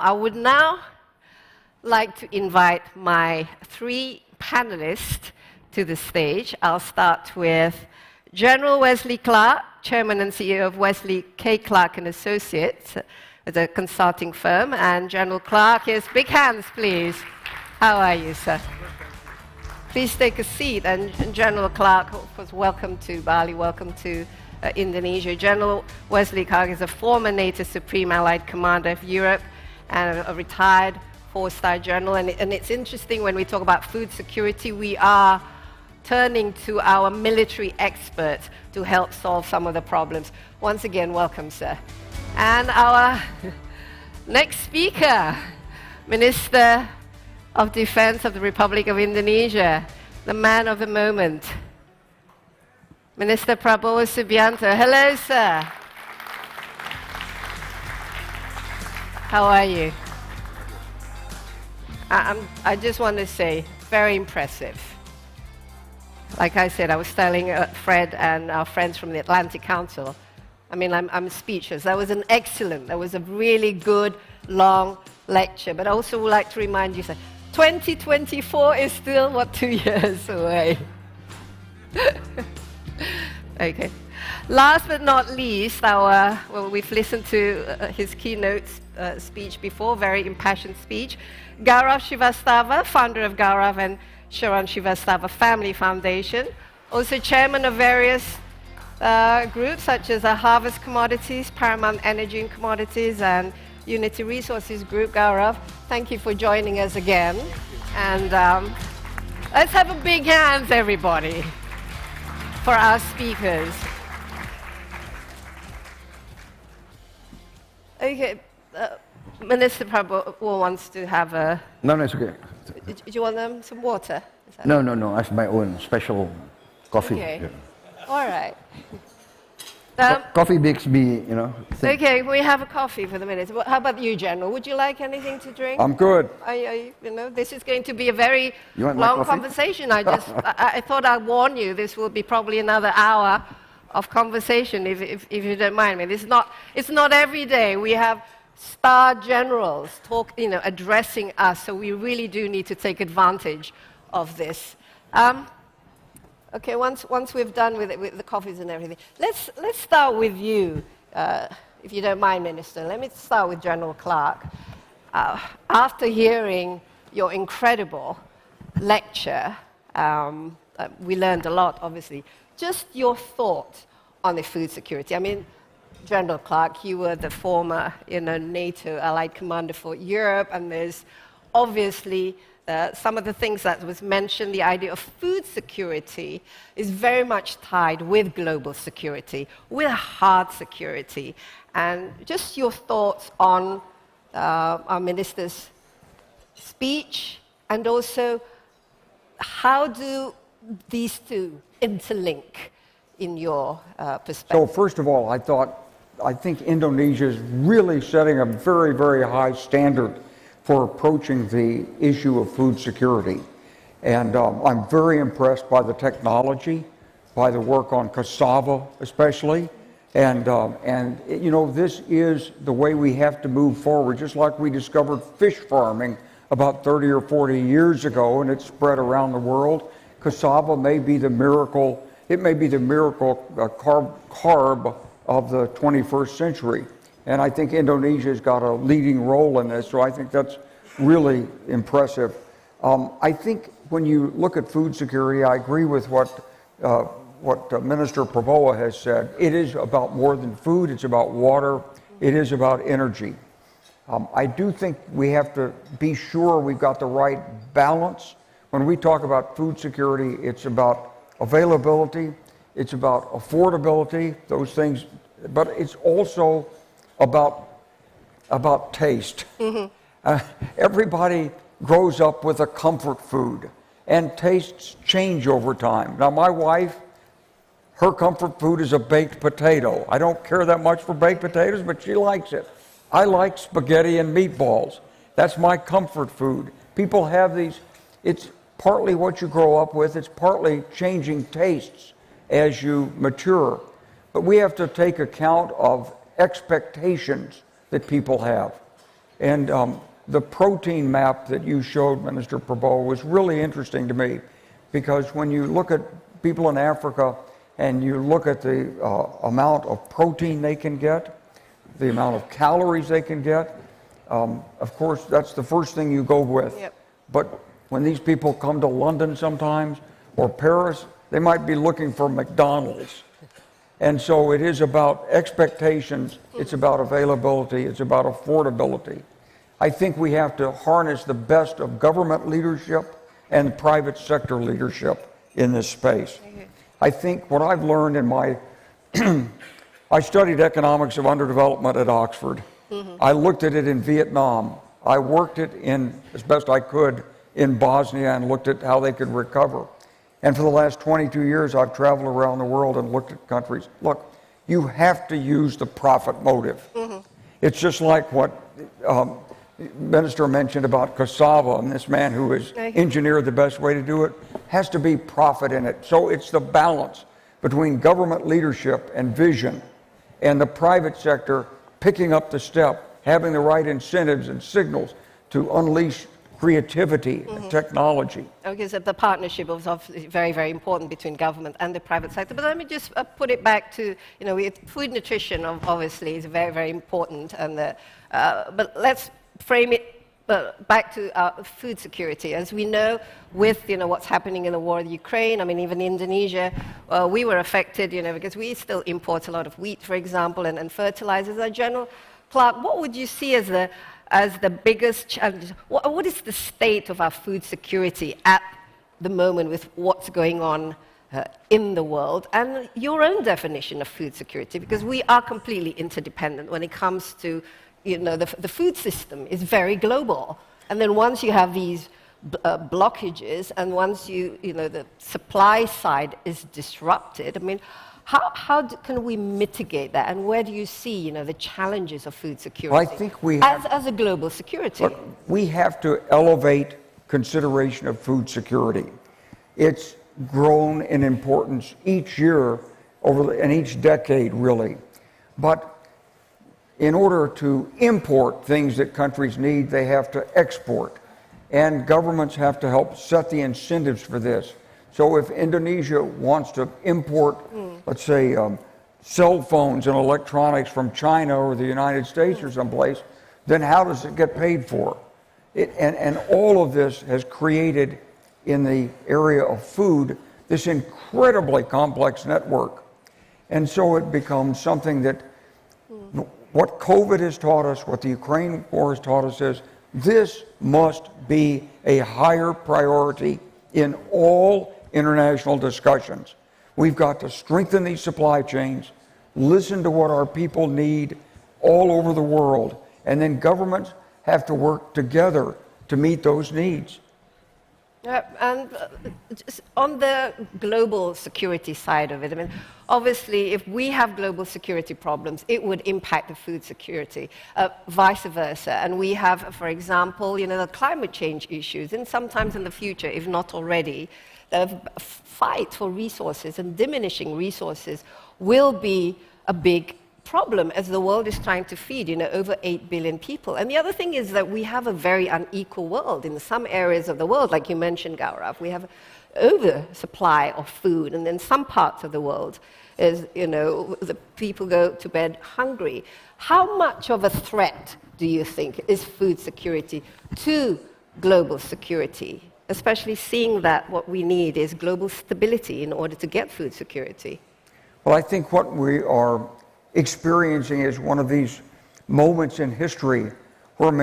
I would now like to invite my three panelists to the stage. I'll start with General Wesley Clark, Chairman and CEO of Wesley K. Clark and Associates, a consulting firm. And General Clark is, big hands please. How are you, sir? Please take a seat. And General Clark, of course, welcome to Bali, welcome to Indonesia. General Wesley Clark is a former NATO Supreme Allied Commander of Europe and a retired four-star general. And it's interesting when we talk about food security, we are turning to our military experts to help solve some of the problems. Once again, welcome, sir. And our next speaker, Minister of Defense of the Republic of Indonesia, the man of the moment, Minister Prabowo Subianto. Hello, sir. How are you? I just want to say, very impressive. Like I said, I was telling Fred and our friends from the Atlantic Council, I mean, I'm speechless. That was that was a really good, long lecture. But I also would like to remind you, sir, 2024 is still, 2 years away? Okay. Last but not least, we've listened to his keynote speech before, very impassioned speech. Gaurav Srivastava, founder of Gaurav and Sharon Srivastava Family Foundation, also chairman of various groups such as Harvest Commodities, Paramount Energy and Commodities, and Unity Resources Group. Gaurav, thank you for joining us again. And let's have a big hands, everybody, for our speakers. Okay, Minister Prabowo wants to have a... No, it's okay. Do you want some water? No, I have my own special coffee. Okay, yeah. All right. Coffee makes me, think. Okay, we have a coffee for the minute. How about you, General? Would you like anything to drink? I'm good. This is going to be a very long conversation. I thought I'd warn you, this will be probably another hour of conversation, if you don't mind me. It's not every day we have star generals addressing us, so we really do need to take advantage of this. Okay, once we've done with the coffees and everything, let's start with you, if you don't mind, Minister. Let me start with General Clark. After hearing your incredible lecture, we learned a lot, obviously. Just your thoughts on the food security. I mean, General Clark, you were the former NATO Allied Commander for Europe, and there's obviously some of the things that was mentioned, the idea of food security is very much tied with global security, with hard security. And just your thoughts on our minister's speech, and also how do these two interlink in your perspective? So first of all, I think Indonesia is really setting a very, very high standard for approaching the issue of food security. And I'm very impressed by the technology, by the work on cassava especially. And this is the way we have to move forward, just like we discovered fish farming about 30 or 40 years ago, and it's spread around the world. Cassava may be the miracle, carb of the 21st century. And I think Indonesia's got a leading role in this, so I think that's really impressive. I think when you look at food security, I agree with what Minister Prabowo has said. It is about more than food, it's about water, it is about energy. I do think we have to be sure we've got the right balance. When we talk about food security, it's about availability, it's about affordability, those things, but it's also about taste. Mm-hmm. Everybody grows up with a comfort food, and tastes change over time. Now, my wife, her comfort food is a baked potato. I don't care that much for baked potatoes, but she likes it. I like spaghetti and meatballs. That's my comfort food. People have these, it's partly what you grow up with, it's partly changing tastes as you mature. But we have to take account of expectations that people have. And the protein map that you showed, Minister Prabowo, was really interesting to me, because when you look at people in Africa and you look at the amount of protein they can get, the amount of calories they can get, of course, that's the first thing you go with. Yep. But when these people come to London sometimes, or Paris, they might be looking for McDonald's. And so it is about expectations, it's about availability, it's about affordability. I think we have to harness the best of government leadership and private sector leadership in this space. I think what I've learned in my, I studied economics of underdevelopment at Oxford. I looked at it in Vietnam. I worked it in, as best I could, in Bosnia and looked at how they could recover. And for the last 22 years, I've traveled around the world and looked at countries. Look, you have to use the profit motive. It's just like what Minister mentioned about cassava, and this man who has engineered the best way to do it, has to be profit in it. So it's the balance between government leadership and vision and the private sector picking up the step, having the right incentives and signals to unleash creativity and technology. Okay, so the partnership was obviously very, very important between government and the private sector. But let me just put it back to, food nutrition obviously is very, very important. And but let's frame it back to food security. As we know, with what's happening in the war in Ukraine, I mean, even Indonesia, we were affected, because we still import a lot of wheat, for example, and fertilizers. General Clark, what would you see as the biggest challenge? What is the state of our food security at the moment with what's going on in the world, and your own definition of food security? Because we are completely interdependent when it comes to, the food system is very global. And then once you have these blockages, and once the supply side is disrupted, I mean, how can we mitigate that, and where do you see, the challenges of food security? Well, I think we have, as a global security. Look, we have to elevate consideration of food security. It's grown in importance each year and each decade, really. But in order to import things that countries need, they have to export, and governments have to help set the incentives for this. So if Indonesia wants to import, let's say, cell phones and electronics from China or the United States or someplace, then how does it get paid for? And all of this has created, in the area of food, this incredibly complex network. And so it becomes something that what COVID has taught us, what the Ukraine war has taught us is, this must be a higher priority in all international discussions. We've got to strengthen these supply chains, listen to what our people need all over the world, and then governments have to work together to meet those needs. And just on the global security side of it, I mean, obviously, if we have global security problems, it would impact the food security, vice versa. And we have, for example, the climate change issues, and sometimes in the future, if not already, the fight for resources and diminishing resources will be a big problem as the world is trying to feed, over 8 billion people. And the other thing is that we have a very unequal world. In some areas of the world, like you mentioned, Gaurav, we have oversupply of food, and in some parts of the world, the people go to bed hungry. How much of a threat do you think is food security to global security, especially seeing that what we need is global stability in order to get food security? Well, I think what we are experiencing is one of these moments in history where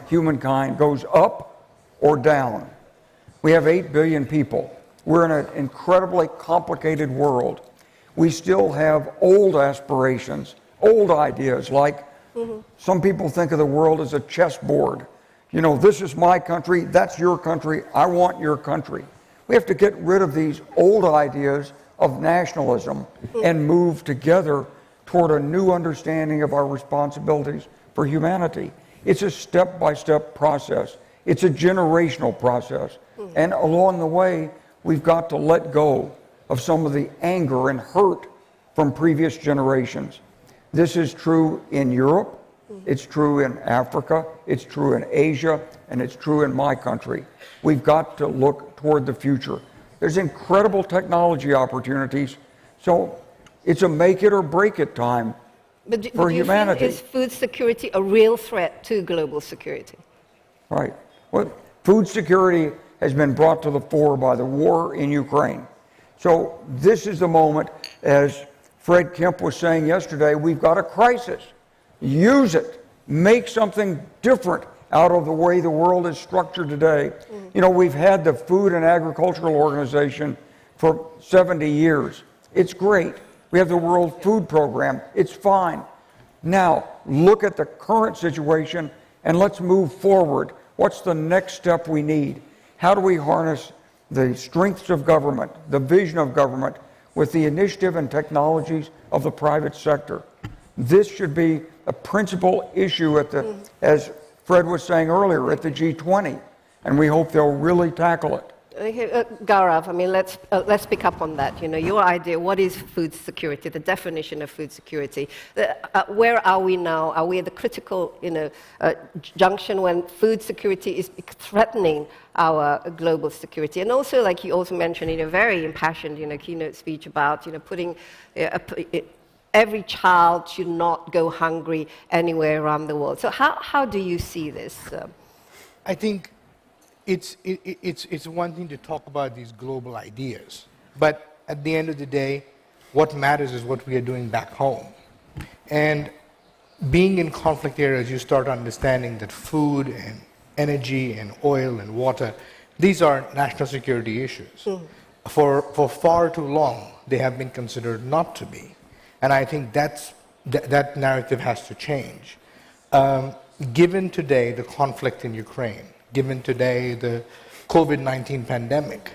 humankind goes up or down. We have 8 billion people. We're in an incredibly complicated world. We still have old aspirations, old ideas, like some people think of the world as a chessboard. This is my country, that's your country, I want your country. We have to get rid of these old ideas of nationalism and move together toward a new understanding of our responsibilities for humanity. It's a step-by-step process. It's a generational process. And along the way, we've got to let go of some of the anger and hurt from previous generations. This is true in Europe, It's true in Africa, it's true in Asia, and it's true in my country. We've got to look toward the future. There's incredible technology opportunities, so it's a make it or break it time for humanity. Is food security a real threat to global security? Right. Well, food security has been brought to the fore by the war in Ukraine. So this is the moment, as Fred Kemp was saying yesterday, we've got a crisis. Use it. Make something different out of the way the world is structured today. You know, we've had the Food and Agricultural Organization for 70 years. It's great. We have the World Food Program. It's fine. Now, look at the current situation and let's move forward. What's the next step we need? How do we harness the strengths of government, the vision of government, with the initiative and technologies of the private sector? This should be a principal issue at the, as Fred was saying earlier, at the G20, and we hope they'll really tackle it. Okay, Gaurav, I mean, let's pick up on that. You know, your idea, what is food security, the definition of food security? Where are we now? Are we at the critical, junction when food security is threatening our global security? And also, like you also mentioned in a very impassioned, keynote speech about, putting every child should not go hungry anywhere around the world. So how do you see this? I think it's one thing to talk about these global ideas, but at the end of the day, what matters is what we are doing back home. And being in conflict areas, you start understanding that food and energy and oil and water, these are national security issues. For far too long, they have been considered not to be. And I think that narrative has to change. Given today the conflict in Ukraine, given today the COVID-19 pandemic,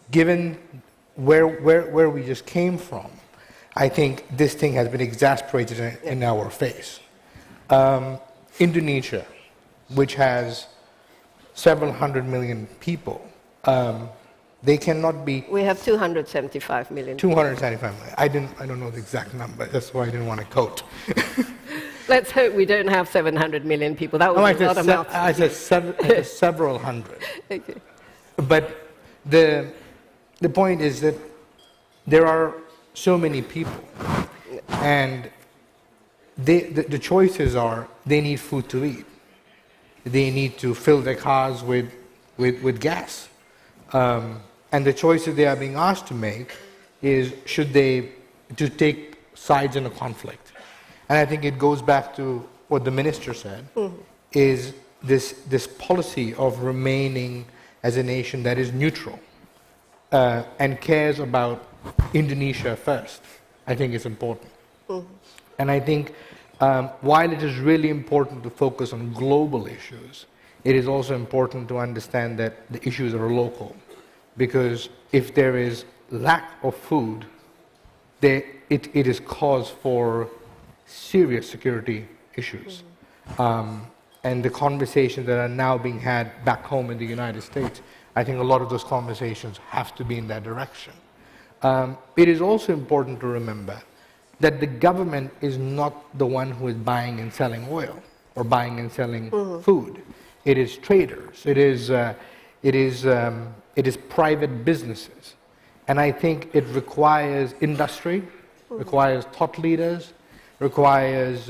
given where we just came from, I think this thing has been exasperated in our face. Indonesia, which has several hundred million people, they cannot be... We have 275 million. 275 million. I don't know the exact number. That's why I didn't want to quote. Let's hope we don't have 700 million people. That would be a lot of mouths. I said several hundred. Okay. But the point is that there are so many people, and the choices are they need food to eat. They need to fill their cars with gas. And the choices they are being asked to make is should they to take sides in a conflict. And I think it goes back to what the minister said, is this policy of remaining as a nation that is neutral and cares about Indonesia first, I think is important. And I think while it is really important to focus on global issues, it is also important to understand that the issues are local. Because if there is lack of food, it is cause for serious security issues. And the conversations that are now being had back home in the United States, I think a lot of those conversations have to be in that direction. It is also important to remember that the government is not the one who is buying and selling oil or buying and selling food. It is traders. It is private businesses. And I think it requires industry, requires thought leaders, requires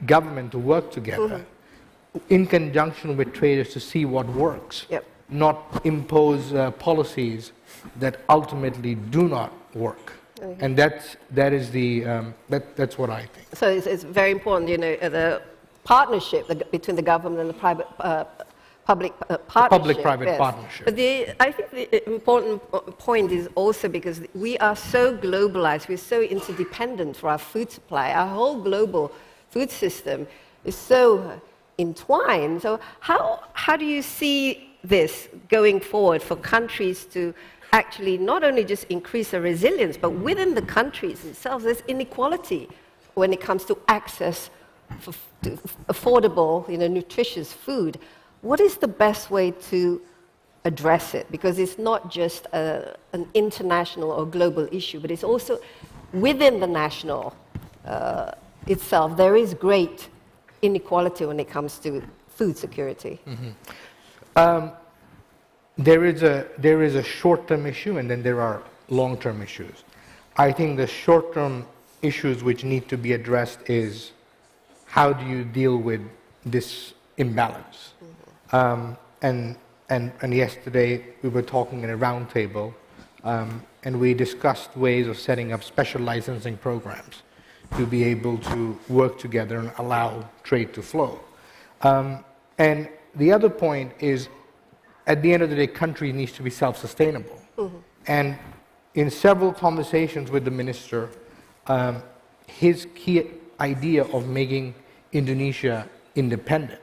government to work together in conjunction with traders to see what works, not impose policies that ultimately do not work. And that's what I think. So it's very important, the partnership between the government and the private public-private partnership. But I think the important point is also because we are so globalized, we're so interdependent for our food supply. Our whole global food system is so entwined. So how do you see this going forward for countries to actually not only just increase their resilience, but within the countries themselves, there's inequality when it comes to access to affordable, nutritious food. What is the best way to address it? Because it's not just an international or global issue, but it's also within the national itself, there is great inequality when it comes to food security. There is a short-term issue, and then there are long-term issues. I think the short-term issues which need to be addressed is how do you deal with this imbalance? And yesterday we were talking at a round table, and we discussed ways of setting up special licensing programs to be able to work together and allow trade to flow. And the other point is, at the end of the day, country needs to be self-sustainable. And in several conversations with the minister, his key idea of making Indonesia independent,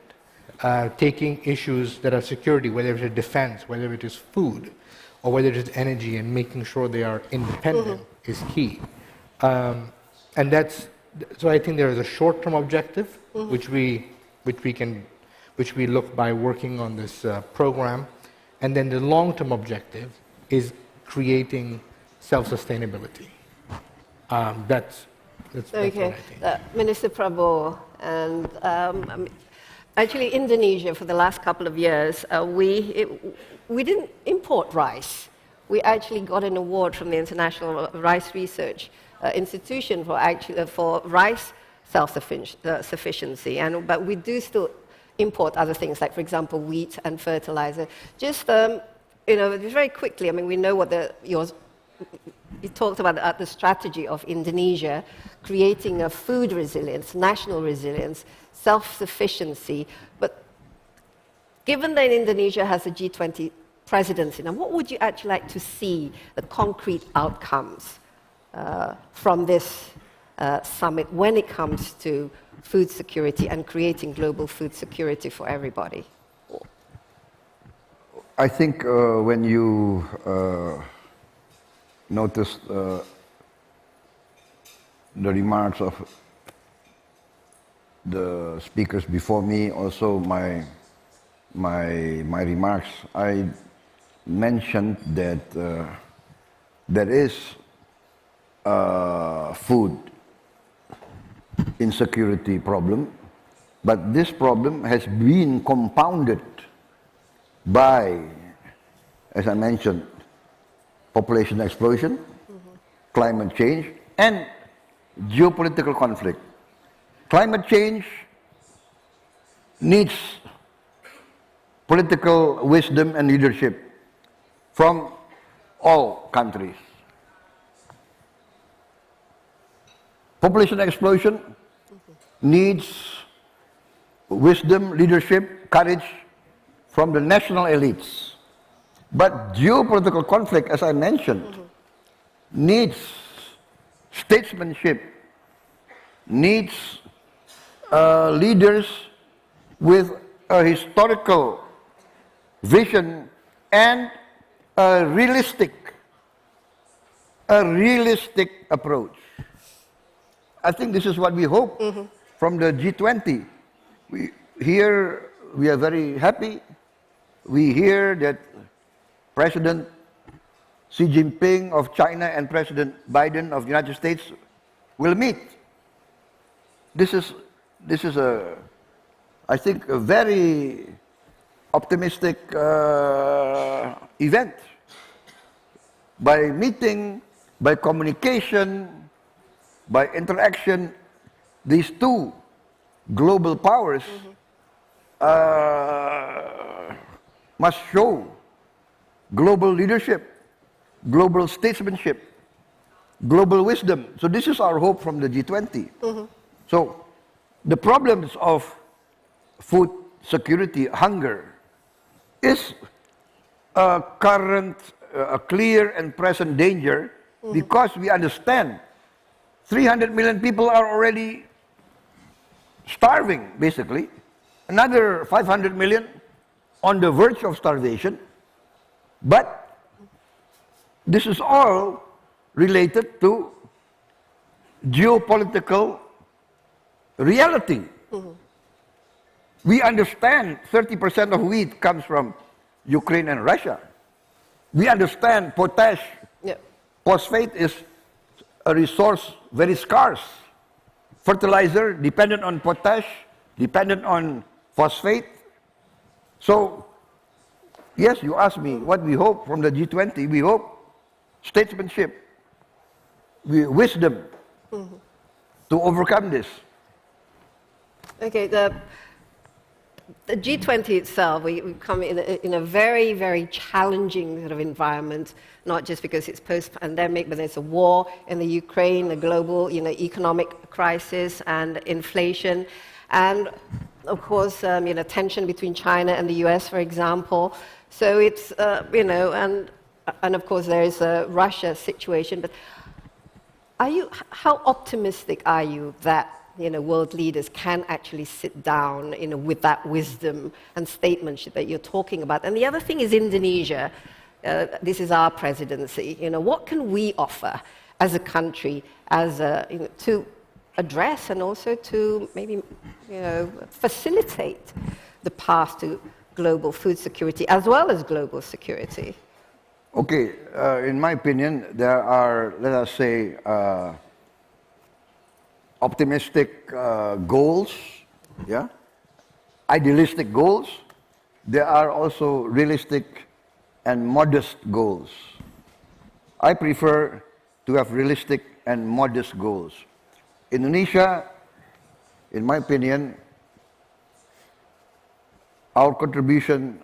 taking issues that are security, whether it is defense, whether it is food, or whether it is energy, and making sure they are independent is key. And so I think there is a short-term objective, which we look by working on this program, and then the long-term objective is creating self-sustainability. That's what I think. Minister Prabowo, and actually Indonesia for the last couple of years, we didn't import rice. We actually got an award from the International Rice Research Institution for rice self-sufficiency, but we do still import other things, like, for example, wheat and fertilizer. Just, very quickly, I mean, we know what you talked about the strategy of Indonesia, creating a food resilience, national resilience, self-sufficiency. But given that Indonesia has a G20 presidency, now what would you actually like to see the concrete outcomes from this summit when it comes to food security and creating global food security for everybody? I think when you noticed the remarks of the speakers before me, also my remarks, I mentioned that there is food insecurity problem, but this problem has been compounded by, as I mentioned, population explosion, climate change, and geopolitical conflict. Climate change needs political wisdom and leadership from all countries. Population explosion needs wisdom, leadership, courage from the national elites. But geopolitical conflict, as I mentioned, needs statesmanship, needs leaders with a historical vision and a realistic approach. I think this is what we hope from the G20. We are very happy. We hear that President Xi Jinping of China and President Biden of the United States will meet. This is I think, a very optimistic event. By meeting, by communication, by interaction, these two global powers must show global leadership, global statesmanship, global wisdom. So this is our hope from the G20. So the problems of food security, hunger, is a current, a clear and present danger because we understand 300 million people are already starving, basically. Another 500 million on the verge of starvation. But this is all related to geopolitical reality. We understand 30% of wheat comes from Ukraine and Russia. We understand phosphate is a resource very scarce. fertilizer, dependent on potash, dependent on phosphate. So, yes, you asked me what we hope from the G20. We hope statesmanship, wisdom to overcome this. Okay, the G20 itself, we come in a very, very challenging sort of environment, not just because it's post-pandemic, but there's a war in the Ukraine, a global, economic crisis and inflation, and of course, tension between China and the US, for example. So it's, and of course there is a Russia situation. But how optimistic are you that world leaders can actually sit down, with that wisdom and statesmanship that you're talking about? And the other thing is Indonesia. This is our presidency. What can we offer as a country, to address and also to maybe, facilitate the path to global food security as well as global security? Okay, in my opinion, there are, let us say, optimistic goals, yeah, idealistic goals. There are also realistic and modest goals. I prefer to have realistic and modest goals. Indonesia, in my opinion, our contribution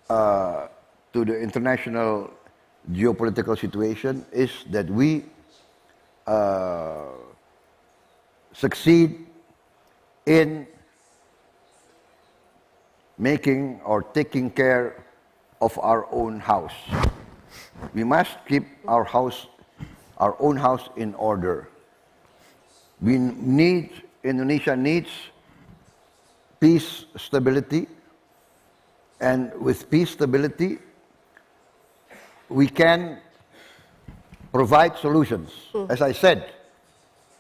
to the international geopolitical situation is that we succeed in making or taking care of our own house. We must keep our own house in order. Indonesia needs peace, stability, and with peace, stability, we can provide solutions. As I said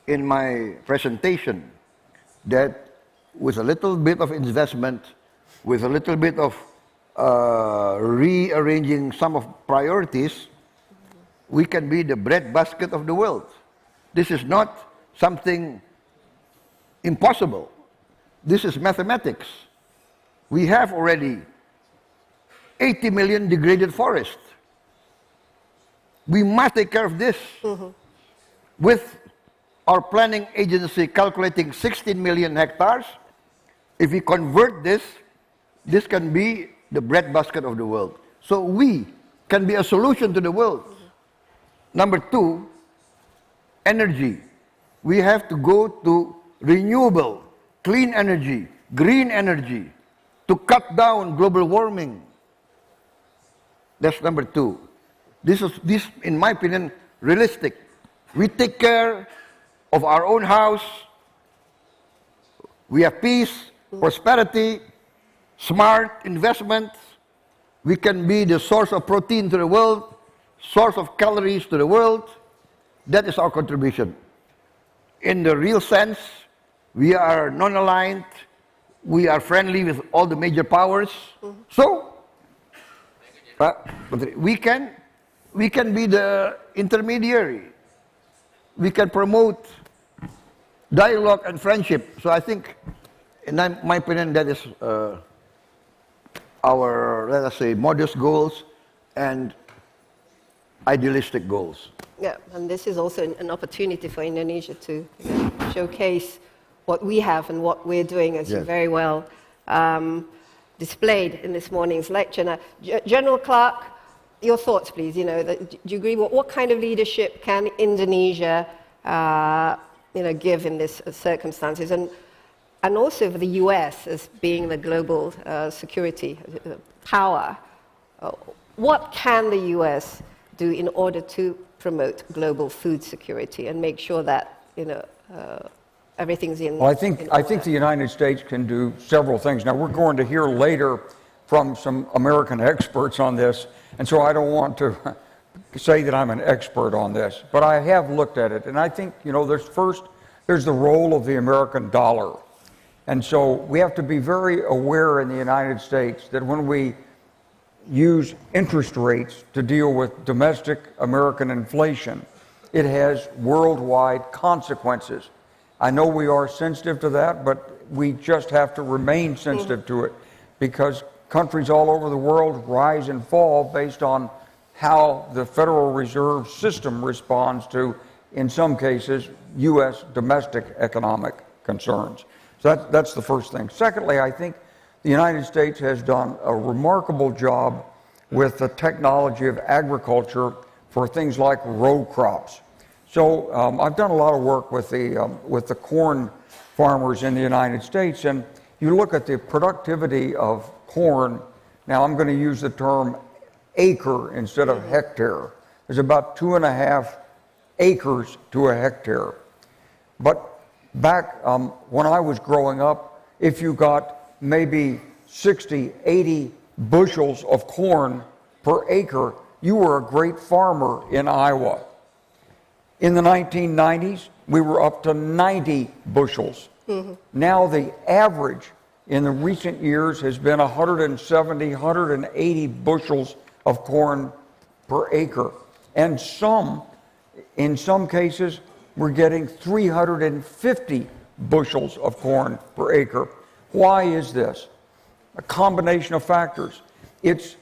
in my presentation, that with a little bit of investment, with a little bit of rearranging some of priorities, we can be the breadbasket of the world. This is not something impossible. This is mathematics. We have already 80 million degraded forests. We must take care of this. With our planning agency calculating 16 million hectares, if we convert this, this can be the breadbasket of the world. So we can be a solution to the world. Number two, energy. We have to go to renewable, clean energy, green energy, to cut down global warming. That's number two. This, in my opinion, realistic. We take care of our own house. We have peace, prosperity, smart investments. We can be the source of protein to the world, source of calories to the world. That is our contribution. In the real sense, we are non-aligned. We are friendly with all the major powers. So, we can be the intermediary. We can promote dialogue and friendship. So I think, in my opinion, that is our, let us say, modest goals and idealistic goals. Yeah, and this is also an opportunity for Indonesia to showcase what we have and what we're doing, as you very well displayed in this morning's lecture. Now, General Clark, your thoughts, please. Do you agree? What kind of leadership can Indonesia, give in this circumstances, and also for the U.S. as being the global security power? What can the U.S. do in order to promote global food security and make sure that everything's in? Well, I think the United States can do several things. Now, we're going to hear later from some American experts on this, and so I don't want to say that I'm an expert on this, but I have looked at it, and I think, there's the role of the American dollar. And so we have to be very aware in the United States that when we use interest rates to deal with domestic American inflation, it has worldwide consequences. I know we are sensitive to that, but we just have to remain sensitive to it, because countries all over the world rise and fall based on how the Federal Reserve System responds to, in some cases, U.S. domestic economic concerns. So that's the first thing. Secondly, I think the United States has done a remarkable job with the technology of agriculture for things like row crops. So I've done a lot of work with the corn farmers in the United States, and you look at the productivity of corn. Now I'm going to use the term acre instead of hectare. There's about 2.5 acres to a hectare. But back when I was growing up, if you got maybe 60, 80 bushels of corn per acre, you were a great farmer in Iowa. In the 1990s, we were up to 90 bushels. Now the average in the recent years has been 170, 180 bushels of corn per acre. And in some cases, we're getting 350 bushels of corn per acre. Why is this? A combination of factors. It's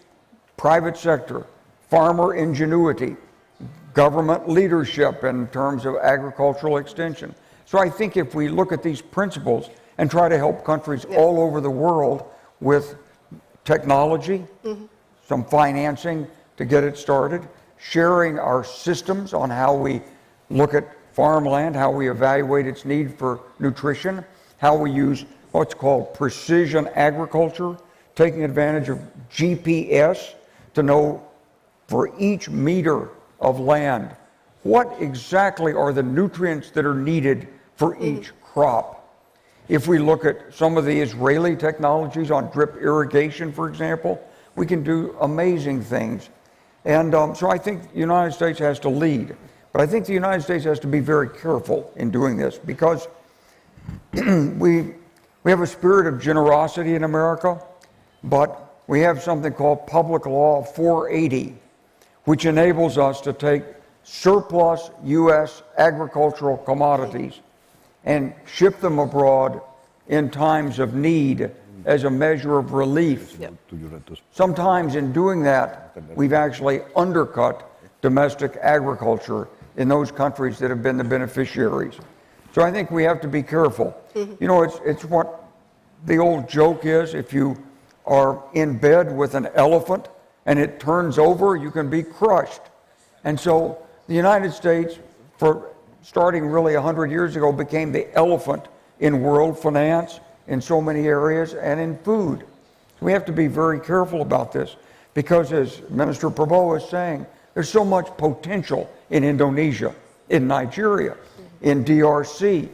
private sector, farmer ingenuity, government leadership in terms of agricultural extension. So I think if we look at these principles and try to help countries all over the world with technology, some financing to get it started, sharing our systems on how we look at farmland, how we evaluate its need for nutrition, how we use what's called precision agriculture, taking advantage of GPS to know for each meter of land what exactly are the nutrients that are needed for each crop. If we look at some of the Israeli technologies on drip irrigation, for example, we can do amazing things. And so I think the United States has to lead. But I think the United States has to be very careful in doing this, because we have a spirit of generosity in America, but we have something called Public Law 480, which enables us to take surplus U.S. agricultural commodities and ship them abroad in times of need as a measure of relief. Sometimes in doing that, we've actually undercut domestic agriculture in those countries that have been the beneficiaries. So I think we have to be careful. You know, it's what the old joke is: if you are in bed with an elephant and it turns over, you can be crushed. And so the United States, for starting really 100 years ago, became the elephant in world finance in so many areas and in food. We have to be very careful about this, because as Minister Prabowo is saying, there's so much potential in Indonesia, in Nigeria, in DRC,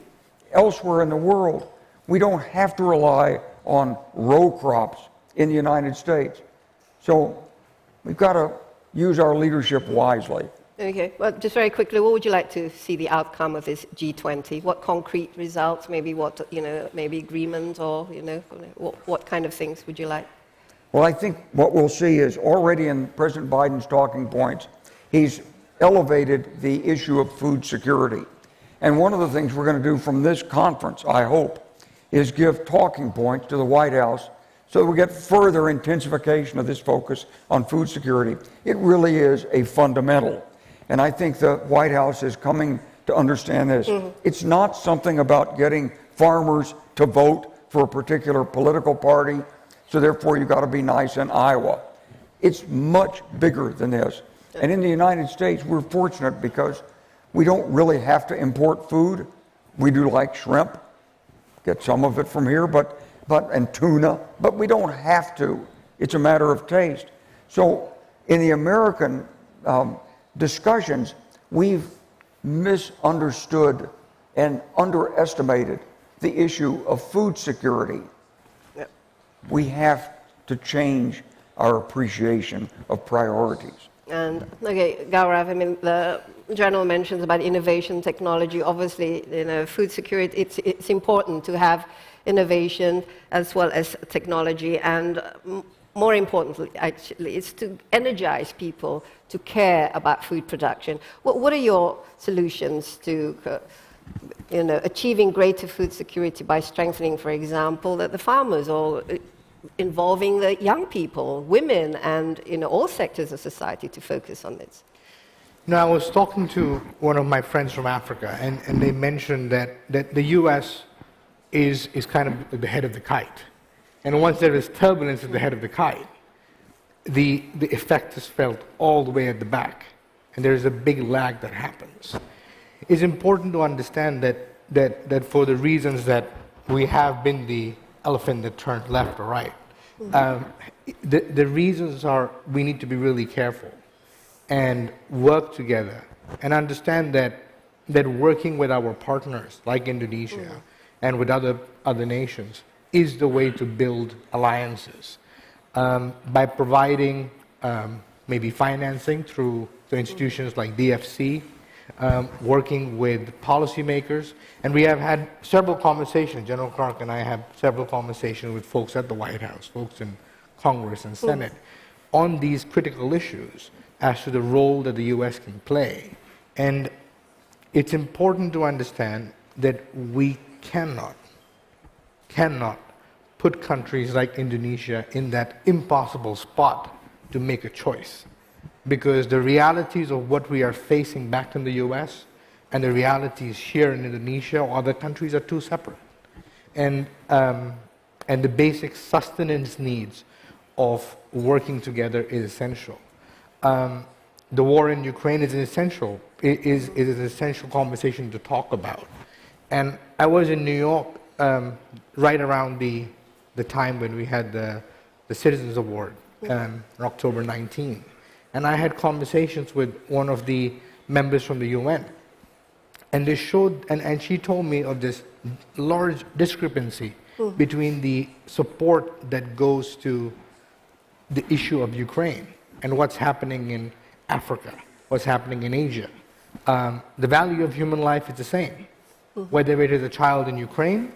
elsewhere in the world. We don't have to rely on row crops in the United States. So we've got to use our leadership wisely. Okay, well, just very quickly, what would you like to see the outcome of this G20? What concrete results, maybe what, maybe agreement, or, what kind of things would you like? Well, I think what we'll see is already in President Biden's talking points, he's elevated the issue of food security. And one of the things we're going to do from this conference, I hope, is give talking points to the White House so that we get further intensification of this focus on food security. It really is a fundamental. And I think the White House is coming to understand this. It's not something about getting farmers to vote for a particular political party, so therefore you've got to be nice in Iowa. It's much bigger than this. And in the United States, we're fortunate because we don't really have to import food. We do like shrimp, get some of it from here, and tuna, but we don't have to. It's a matter of taste. So in the American discussions, we've misunderstood and underestimated the issue of food security. Yep. We have to change our appreciation of priorities. And, okay, Gaurav, I mean, the general mentions about innovation, technology. Obviously, food security, it's important to have innovation as well as technology, and more importantly, actually, is to energize people to care about food production. What are your solutions to achieving greater food security by strengthening, for example, the farmers, or involving the young people, women, and all sectors of society to focus on this? I was talking to one of my friends from Africa, and they mentioned that the U.S. is kind of the head of the kite. And once there is turbulence at the head of the kite, the effect is felt all the way at the back. And there is a big lag that happens. It's important to understand that for the reasons that we have been the elephant that turned left or right, the reasons are we need to be really careful and work together and understand that working with our partners like Indonesia and with other nations is the way to build alliances by providing maybe financing through institutions like DFC, working with policymakers. And we have had several conversations, General Clark and I have several conversations with folks at the White House, folks in Congress and Senate, on these critical issues as to the role that the U.S. can play. And it's important to understand that we cannot put countries like Indonesia in that impossible spot to make a choice. Because the realities of what we are facing back in the US and the realities here in Indonesia or other countries are too separate. And the basic sustenance needs of working together is essential. The war in Ukraine is an essential conversation to talk about. And I was in New York right around the time when we had the Citizens Award on October 19. And I had conversations with one of the members from the UN. And they showed, and she told me of this large discrepancy between the support that goes to the issue of Ukraine and what's happening in Africa, what's happening in Asia. The value of human life is the same, whether it is a child in Ukraine,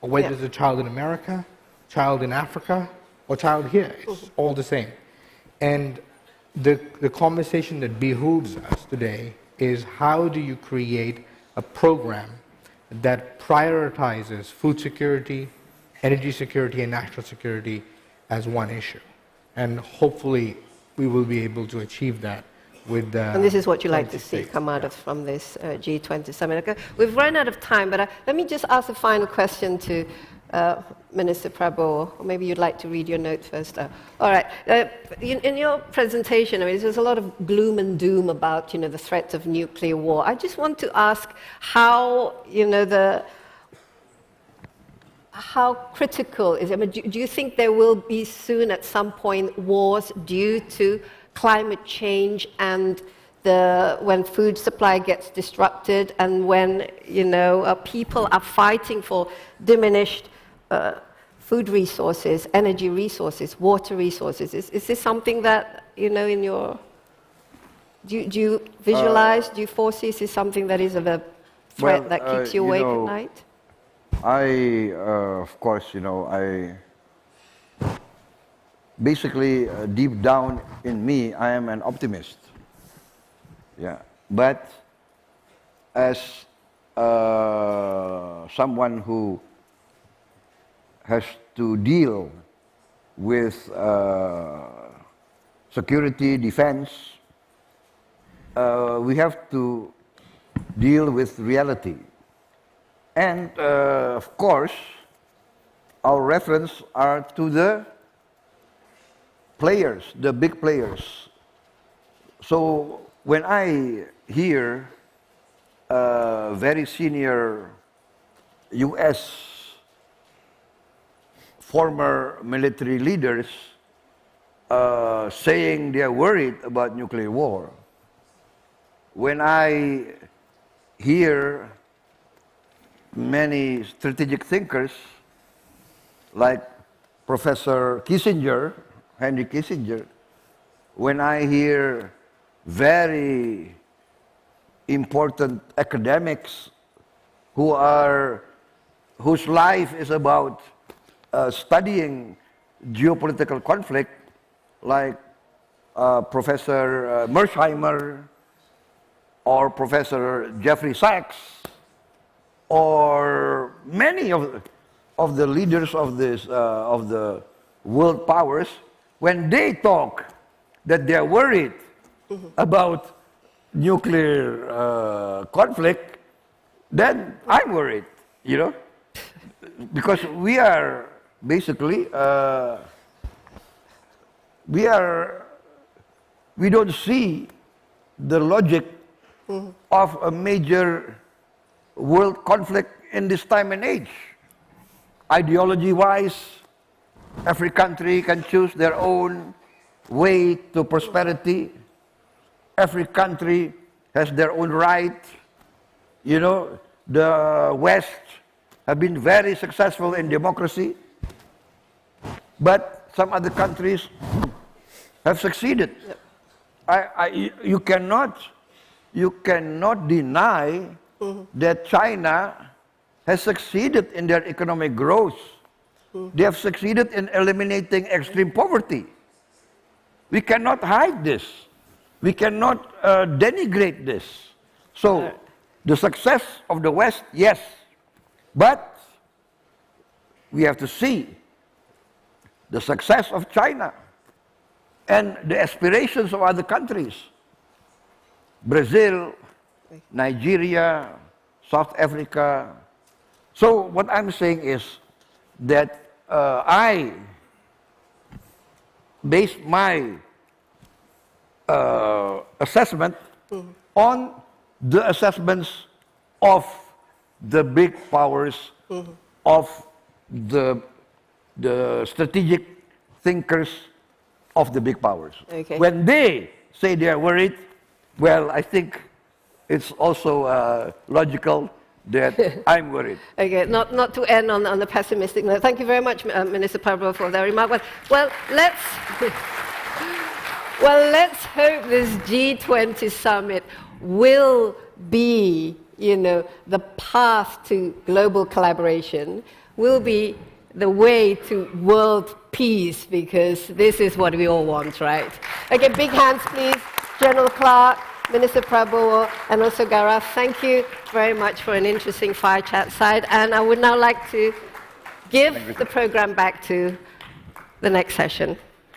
or whether it's a child in America, child in Africa, or child here. It's all the same. And the conversation that behooves us today is how do you create a program that prioritizes food security, energy security, and national security as one issue. And hopefully we will be able to achieve that with and this is what you like to see come out of from this G20 summit. Okay, we've run out of time, but let me just ask a final question to Minister Prabowo, or maybe you'd like to read your note first. All right. In your presentation, I mean, there's a lot of gloom and doom about, the threat of nuclear war. I just want to ask how, how critical is it? I mean, do you think there will be soon, at some point, wars due to climate change and when food supply gets disrupted and when, people are fighting for diminished food resources, energy resources, water resources? Is this something that, in your... Do you visualize, do you foresee this is something that is of a threat that keeps you awake at night? Of course, I basically, deep down in me, I am an optimist. Yeah, but as someone who has to deal with security, defense, we have to deal with reality. And of course, our reference are to the players, the big players. So when I hear very senior US former military leaders saying they are worried about nuclear war, when I hear many strategic thinkers like Professor Kissinger, Henry Kissinger, when I hear very important academics whose life is about studying geopolitical conflict, like Professor Mersheimer or Professor Jeffrey Sachs, or many of the leaders of the world powers, when they talk that they're worried about nuclear conflict, then I'm worried, you know, because we are basically we don't see the logic of a major world conflict in this time and age. Ideology-wise, every country can choose their own way to prosperity. Every country has their own right. You know, the West have been very successful in democracy, but some other countries have succeeded. Yep. You cannot deny that China has succeeded in their economic growth. They have succeeded in eliminating extreme poverty. We cannot hide this. We cannot denigrate this. So, the success of the West, yes, but we have to see the success of China and the aspirations of other countries. Brazil, Nigeria, South Africa. So what I'm saying is that I base my assessment on the assessments of the big powers, of the strategic thinkers of the big powers. Okay. When they say they are worried, well, I think it's also logical that I'm worried. Okay, not to end on the pessimistic note. Thank you very much, Minister Prabowo, for that remark. Well, let's hope this G20 summit will be, you know, the path to global collaboration, will be the way to world peace, because this is what we all want, right? Okay, big hands, please. General Clark, Minister Prabowo, and also Gaurav, thank you very much for an interesting fire chat side. And I would now like to give the program back to the next session.